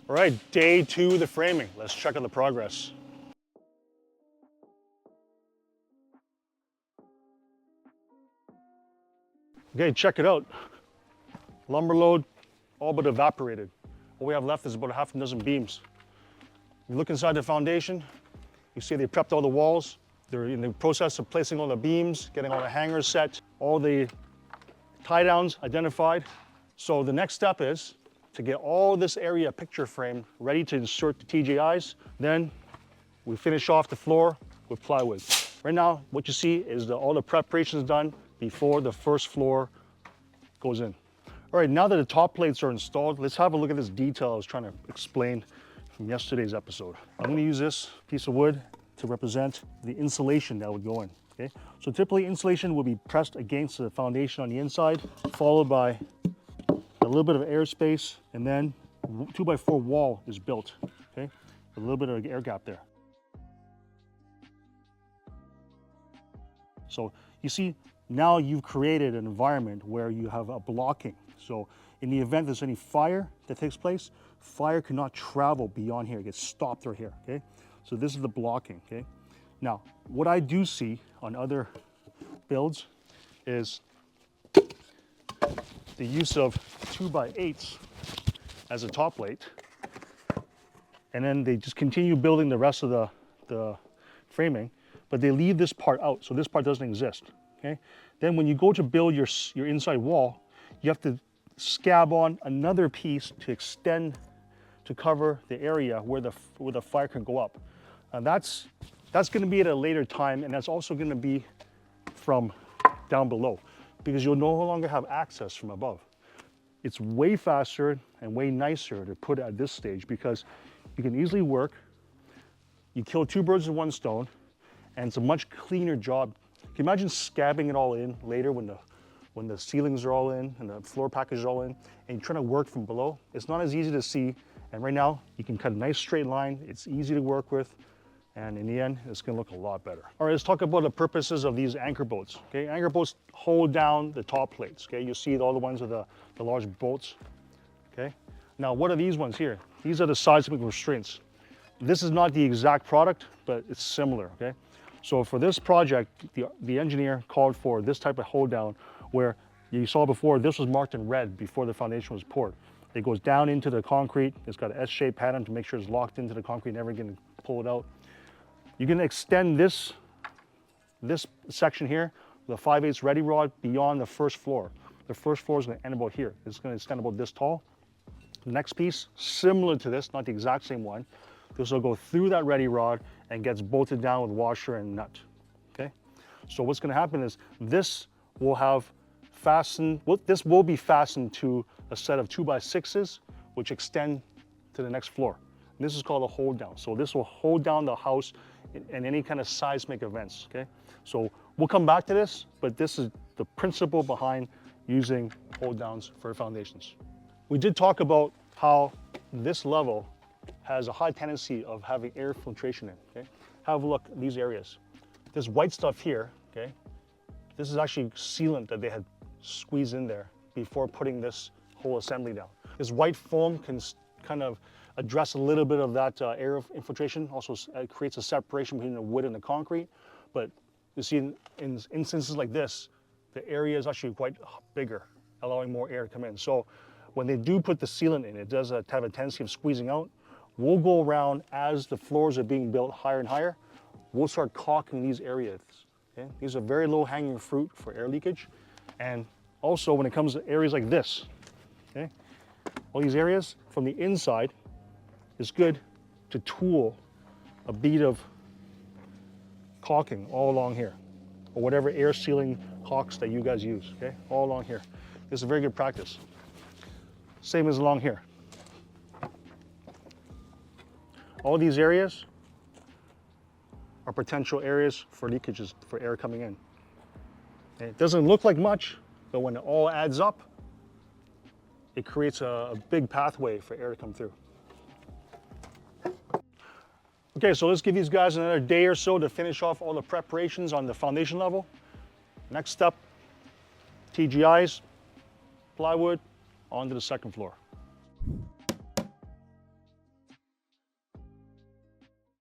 All right, day 2 of the framing. Let's check on the progress. Okay, check it out. Lumber load all but evaporated. All we have left is about a half a dozen beams. You look inside the foundation, you see they prepped all the walls. They're in the process of placing all the beams, getting all the hangers set, all the tie downs identified. So the next step is to get all this area picture frame ready to insert the TJIs. Then we finish off the floor with plywood. Right now, what you see is all the preparations done before the first floor goes in. All right, now that the top plates are installed, let's have a look at this detail I was trying to explain from yesterday's episode. I'm going to use this piece of wood to represent the insulation that would go in. Okay, so typically insulation will be pressed against the foundation on the inside, followed by a little bit of airspace, and then 2x4 wall is built. Okay, a little bit of air gap there. So you see, now you've created an environment where you have a blocking. So in the event there's any fire that takes place, fire cannot travel beyond here. It gets stopped right here. Okay, so this is the blocking. Okay, now what I do see on other builds is the use of 2x8s as a top plate, and then they just continue building the rest of the framing, but they leave this part out, so this part doesn't exist. Okay, then when you go to build your inside wall, you have to scab on another piece to extend to cover the area where the fire can go up. And that's going to be at a later time, and that's also going to be from down below, because you'll no longer have access from above. It's way faster and way nicer to put it at this stage because you can easily work. You kill 2 birds with 1 stone, and it's a much cleaner job. Can you imagine scabbing it all in later when the ceilings are all in and the floor package is all in, and you're trying to work from below? It's not as easy to see, and right now you can cut a nice straight line. It's easy to work with, and in the end, it's going to look a lot better. All right, let's talk about the purposes of these anchor bolts. Okay, anchor bolts hold down the top plates. Okay, you see all the ones with the large bolts. Okay, now what are these ones here? These are the seismic restraints. This is not the exact product, but it's similar. Okay, so for this project, the engineer called for this type of hold down, where you saw before, this was marked in red before the foundation was poured. It goes down into the concrete. It's got an S-shaped pattern to make sure it's locked into the concrete, never going to pull it out. You're going to extend this section here, the 5/8 ready rod, beyond the first floor. The first floor is going to end about here. It's going to extend about this tall. The next piece, similar to this, not the exact same one, this will go through that ready rod and gets bolted down with washer and nut. Okay, so what's going to happen is this will have this will be fastened to a set of 2x6s, which extend to the next floor. And this is called a hold down. So this will hold down the house in any kind of seismic events. Okay, so we'll come back to this, but this is the principle behind using hold downs for foundations. We did talk about how this level has a high tendency of having air filtration in. Okay, have a look at these areas. This white stuff here. Okay, this is actually sealant that they had squeezed in there before putting this whole assembly down. This white foam can kind of address a little bit of that air infiltration. Also creates a separation between the wood and the concrete. But you see in instances like this, the area is actually quite bigger, allowing more air to come in. So when they do put the sealant in, it does have a tendency of squeezing out. We'll go around as the floors are being built higher and higher. We'll start caulking these areas. Okay? These are very low hanging fruit for air leakage. And also when it comes to areas like this, okay, all these areas from the inside, it's good to tool a bead of caulking all along here, or whatever air sealing caulks that you guys use, okay, all along here. This is a very good practice. Same as along here. All these areas are potential areas for leakages, for air coming in. And it doesn't look like much, but when it all adds up, it creates a big pathway for air to come through. Okay, so let's give these guys another day or so to finish off all the preparations on the foundation level. Next up, TGIs, plywood, onto the second floor.